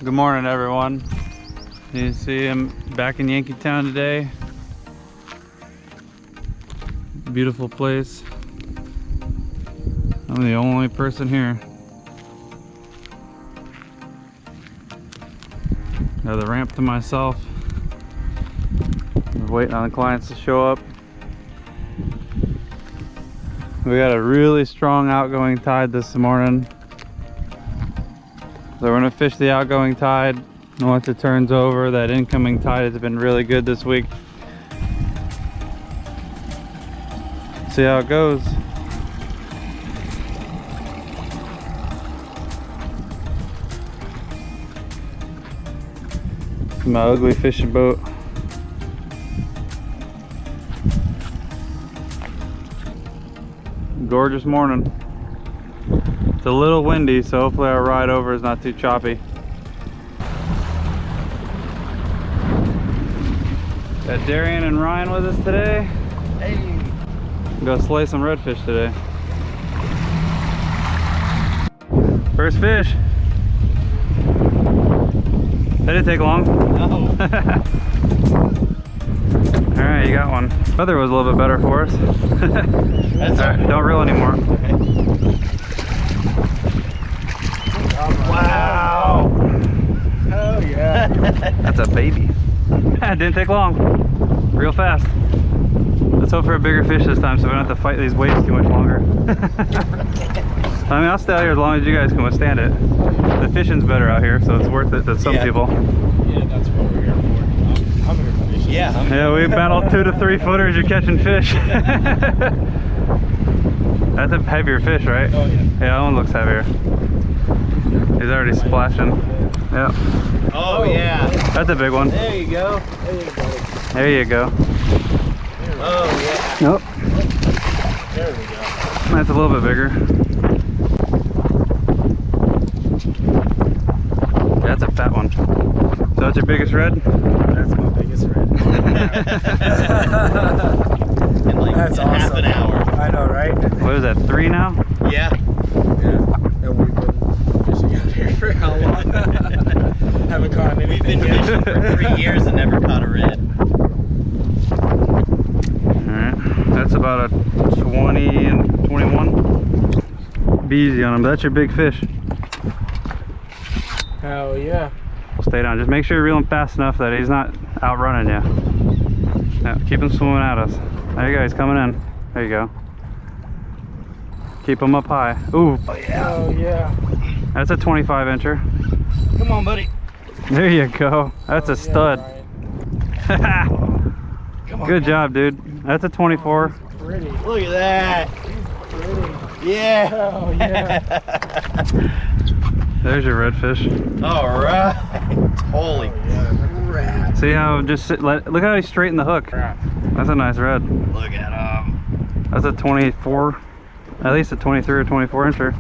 Good morning, everyone. You see I'm back in Yankeetown today. Beautiful place. I'm the only person here. Got the ramp to myself. I'm waiting on the clients to show up. We got a really strong outgoing tide this morning. So we're gonna fish the outgoing tide, and once it turns over, that incoming tide has been really good this week. See how it goes. My ugly fishing boat. Gorgeous morning. It's a little windy, so hopefully our ride over is not too choppy. Got Darian and Ryan with us today. Hey! Go slay some redfish today. First fish. That didn't take long. No. Alright, you got one. Weather was a little bit better for us. That's all right, don't reel anymore. Okay. Wow! Oh yeah. That's a baby. It didn't take long. Real fast. Let's hope for a bigger fish this time so we don't have to fight these waves too much longer. I mean, I'll stay out here as long as you guys can withstand it. The fishing's better out here, so it's worth it to some people. Yeah, that's what we're here for. I'm here for fishing. Yeah, we battled 2 to 3 footers. You're catching fish. That's a heavier fish, right? Oh yeah. Yeah, that one looks heavier. He's already splashing. Yep. Oh yeah. That's a big one. There you go. There you go. There you go. Oh yeah. Nope. There we go. That's a little bit bigger. That's a fat one. So that's your biggest red? That's my biggest red. In like That's half awesome. an hour. I know, right? What is that, 3 now? Yeah. Yeah. And we've been fishing out here for how long? Haven't caught We've anything been yet. fishing for 3 years and never caught a red. Alright, that's about a 20 and 21. Be easy on him, but that's your big fish. Hell yeah. We'll stay down. Just make sure you're reeling fast enough that he's not outrunning you. Yeah, keep him swimming at us. There you go, he's coming in. There you go. Keep him up high. Ooh, Oh yeah. that's a 25 incher. Come on, buddy. There you go. That's a stud. Come on, Good job, dude. That's a 24. He's pretty. Look at that. He's pretty. Yeah. Oh yeah. There's your redfish. All right. Holy crap. See how just look how he's straightened the hook. That's a nice red. Look at him. That's a 24, at least a 23 or 24 incher.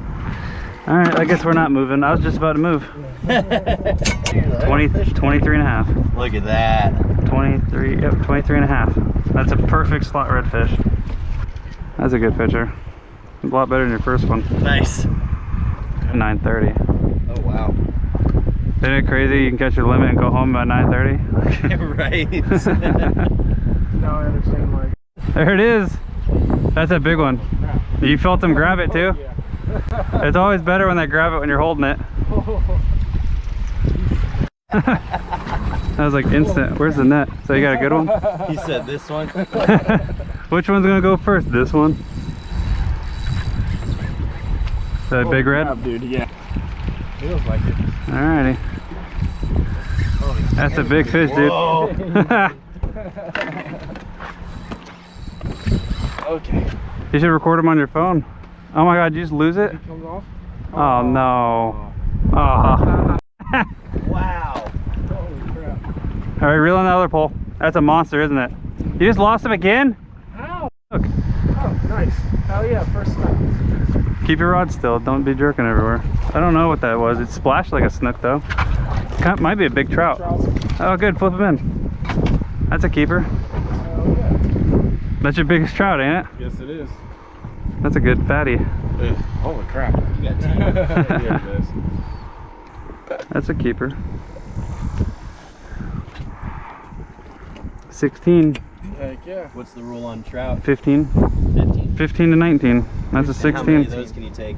All right, I guess we're not moving. I was just about to move. 23 and a half. Look at that. 23, yep, 23 and a half. That's a perfect slot redfish. That's a good picture. A lot better than your first one. Nice. 9:30. Oh wow. Isn't it crazy? You can catch your limit and go home at 9:30. Right. Now I understand why. There it is. That's a big one. You felt him grab it too? Yeah. It's always better when they grab it when you're holding it. That was like instant. Where's the net? So you got a good one? He said this one. Which one's gonna go first? This one? Is that a big red? Crap, dude, yeah. Feels like it. Alrighty. That's a big fish, dude. Okay. You should record them on your phone. Oh my god, you just lose it? It comes off. Oh no. Oh. Wow. Holy crap. Alright, reel on the other pole. That's a monster, isn't it? You just lost him again? Ow. Look. Oh, nice. Hell yeah, first time. Keep your rod still. Don't be jerking everywhere. I don't know what that was. It splashed like a snook though. Might be a big trout. Oh good, flip him in. That's a keeper. Hell yeah. That's your biggest trout, ain't it? Yes, it is. That's a good fatty. Holy crap. You got teeth. Yeah, it is. That's a keeper. 16. Heck yeah. What's the rule on trout? 15. 15. 15 to 19. That's a And how many of 16. those can you take?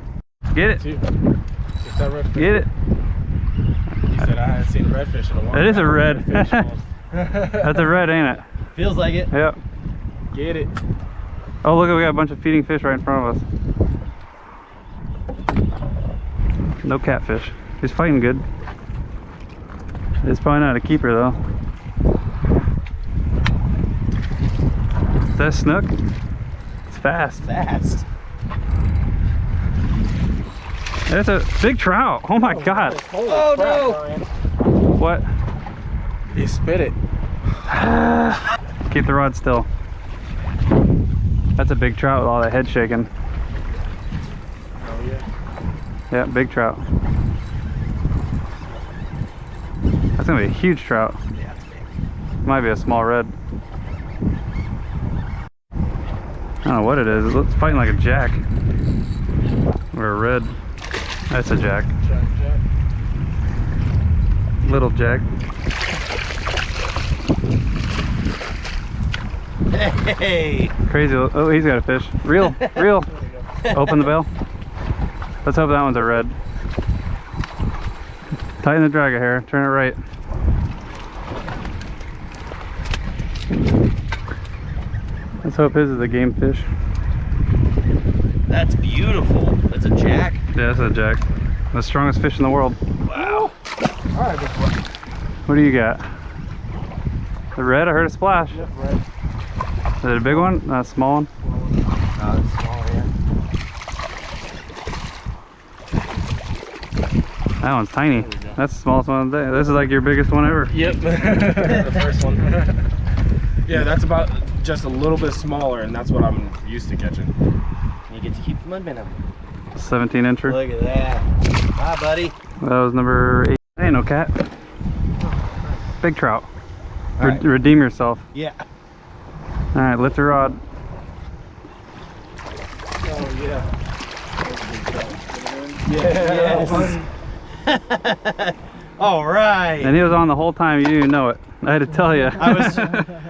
Get it. Two. It's that redfish. Get it. He said I hadn't seen redfish in a while. That is a red. Redfish. That's a red, ain't it? Feels like it. Yep. Get it. Oh, look, we got a bunch of feeding fish right in front of us. No catfish. He's fighting good. It's probably not a keeper though. Is that a snook? It's fast. Fast. That's a big trout. Oh my god. Holy Oh, crap, no. Ryan. What? He spit it. Keep the rod still. That's a big trout with all that head shaking. Oh yeah. Yeah, big trout. That's gonna be a huge trout. Yeah, it's big. Might be a small red. I don't know what it is. It looks fighting like a jack. Or a red. That's a jack. Jack. Little jack. Hey. Crazy. Oh, he's got a fish. Reel. Reel. Open the bail. Let's hope that one's a red. Tighten the drag hair. Turn it right. Let's hope his is a game fish. That's beautiful. That's a jack. Yeah, that's a jack. The strongest fish in the world. Wow. All right, big boy. What do you got? The red? I heard a splash. Yep, red. Is it a big one? Not a small one? It's small, yeah. That one's tiny. That's the smallest one of the day. This is like your biggest one ever. Yep. The first one. Yeah, that's about just a little bit smaller, and that's what I'm used to catching. You get to keep the mud minnow. 17 incher. Look at that. Hi, buddy. That was number 8. Ain't no cat. Big trout. All right. Redeem yourself. Yeah. Alright, lift the rod. Oh yeah. Yes. All right. And he was on the whole time, you didn't know it. I had to tell you.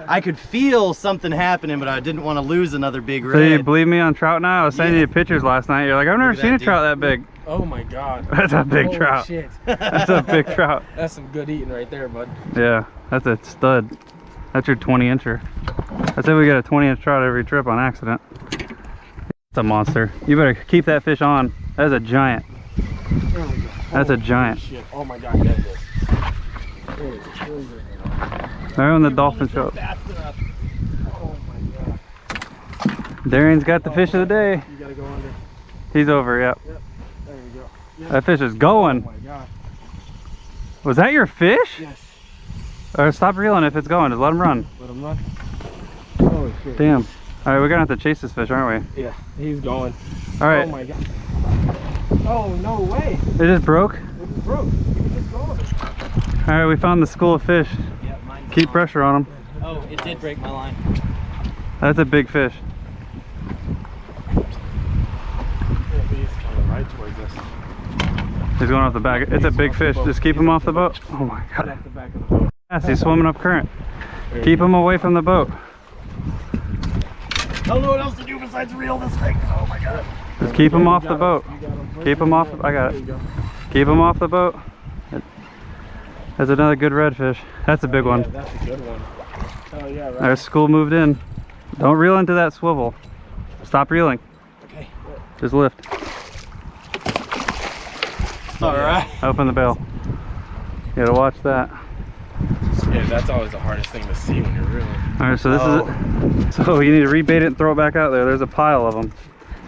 I could feel something happening, but I didn't want to lose another big red. So you believe me on trout now? I was sending you pictures last night. You're like, I've never Look at seen a that, trout that big. Oh my god. That's a big Holy trout. Shit. That's a big trout. That's some good eating right there, bud. Yeah, that's a stud. That's your 20 incher. I said we get a 20-inch trout every trip on accident. It's a monster. You better keep that fish on. That's a giant. There we go. That's a Holy giant. Shit. Oh my god, that is. There it is. Right when the dolphin show up. Oh my god. Darian's got the fish of the day. You gotta go under. He's over, yep. Yep. There we go. Yep. That fish is Oh going. my god. Was that your fish? Yes. Or stop reeling if it's going. Just let him run. Let him run. Holy shit. Damn. All right, we're gonna have to chase this fish, aren't we? Yeah, he's going. All right. Oh my god. Oh no way. It just broke. It just broke. He was just going. All right, we found the school of fish. Yep, mine's Keep gone. pressure on them. Oh, it did break my line. That's a big fish. Yeah, he's coming right towards us. He's going off the back. It's a big fish. Just keep him off the boat. Oh my Right god. off the back of the boat. Yes, he's swimming up current. There Keep you him away from the boat. I don't know what else to do besides reel this thing. Oh my god. Just keep him You off got the him. boat. You got him. Keep him off. I got There it. you go. Keep him off the boat. That's another good redfish. That's a big Yeah, one. that's a good one. Oh yeah, right. Our school moved in. Don't reel into that swivel. Stop reeling. Okay. Just lift. All right. Open the bail. You gotta watch that. Yeah, that's always the hardest thing to see when you're reeling. All right, so this is it. So you need to rebait it and throw it back out there. There's a pile of them.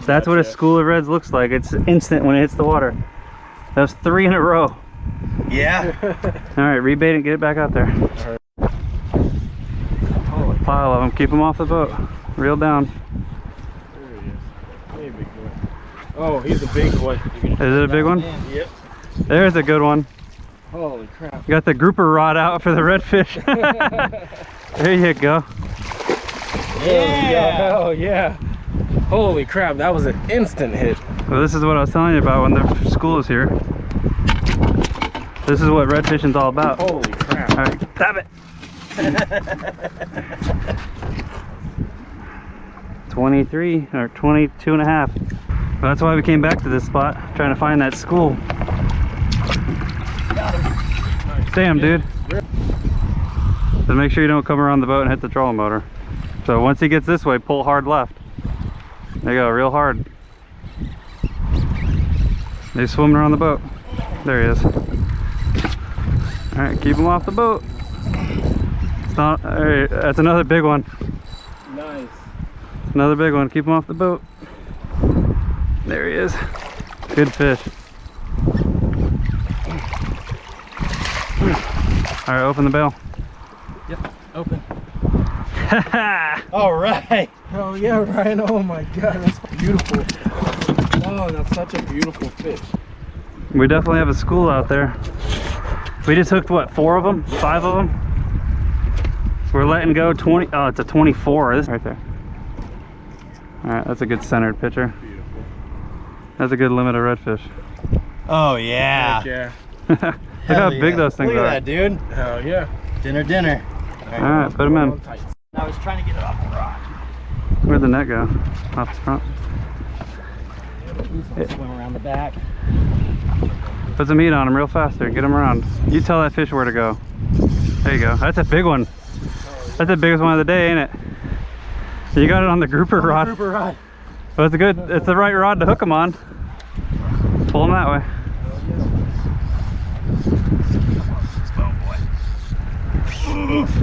That's what a Gotcha. school of reds looks like. It's instant when it hits the water. That was 3 in a row. Yeah. All right, rebait it, get it back out there. Holy Pile of them. Keep them off the boat. Reel down. There he is. Hey, big boy. Oh, he's a big boy. Is it a big one? Yep. There's a good one. Holy crap. You got the grouper rod out for the redfish. There you go. Yeah. Hell yeah. Holy crap, that was an instant hit. Well, this is what I was telling you about when the school is here. This is what redfishing's all about. Holy crap. All right, tap it. 23 or 22 and a half. Well, that's why we came back to this spot, trying to find that school. Damn, dude. So make sure you don't come around the boat and hit the trolling motor. So once he gets this way, pull hard left. There you go, real hard. He's swimming around the boat. There he is. All right, keep him off the boat. It's not, all right, that's another big one. Nice. Another big one. Keep him off the boat. There he is. Good fish. All right, open the bail. Yep, open. All right. Oh yeah, Ryan. Oh my God, that's beautiful. Oh, that's such a beautiful fish. We definitely have a school out there. We just hooked, what, 4 of them? 5 of them? So we're letting go 20. Oh, it's a 24. This right there. All right, that's a good centered picture. Beautiful. That's a good limit of redfish. Oh yeah. Heck yeah. Look how big those things Look are. at that, dude. Hell yeah. Dinner. All right, put them in. I was trying to get it off the rod. Where'd the net go? Off the front. Swim around the back. Put some meat on them real fast there. Get them around. You tell that fish where to go. There you go. That's a big one. That's the biggest one of the day, ain't it? You got it on the grouper rod. Grouper rod. Well, it's a good. It's the right rod to hook them on. Pull them that way.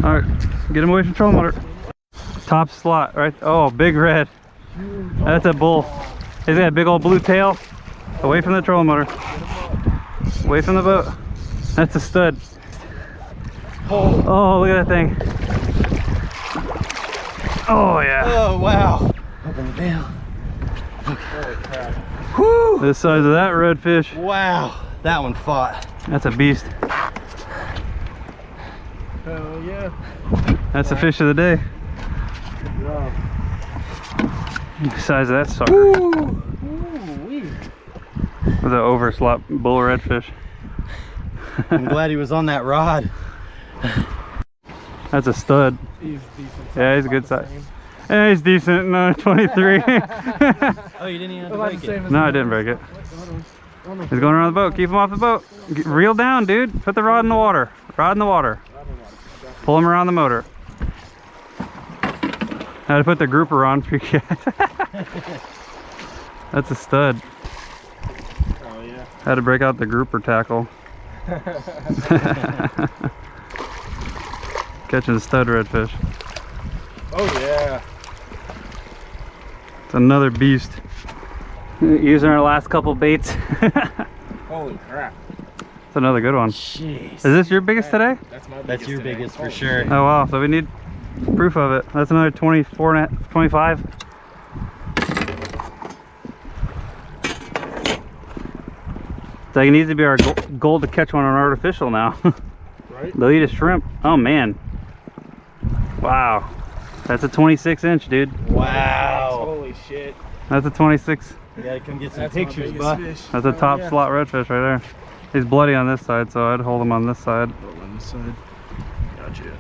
All right, get him away from trolling motor. Top slot, right? Oh, big red. That's a bull. He's got a big old blue tail. Away from the trolling motor. Away from the boat. That's a stud. Oh, look at that thing. Oh yeah. Oh wow. Open the bail. Holy crap. Whoo! The size of that redfish. Wow. That one fought. That's a beast. Hell yeah. That's the fish of the day. Good job. The size of that sucker. Ooh-wee. With an overslot bull redfish. I'm glad he was on that rod. That's a stud. He's decent. Yeah, he's a good size. Yeah, he's decent. No, 23. Oh, you didn't even have to break it. No, I didn't break it. He's going around the boat. Keep him off the boat. Reel down, dude. Put the rod in the water. Rod in the water. Pull him around the motor. I had to put the grouper on. That's a stud. Oh yeah. Had to break out the grouper tackle. Catching stud redfish. Oh yeah. It's another beast. Using our last couple baits. Holy crap. It's another good one. Jeez. Is this your biggest today? That's my biggest. That's your today. biggest for Holy sure. shit. Oh wow, so we need proof of it. That's another 24 and a, 25. So it needs to be our goal to catch one on artificial now. Right? They'll eat a shrimp. Oh man. Wow. That's a 26-inch, dude. Wow. Holy shit. That's a 26. You gotta come get some That's my pictures, biggest bud. fish. That's a Oh, top yeah. slot redfish right there. He's bloody on this side, so I'd hold him on this side. Oh, on this side. Gotcha.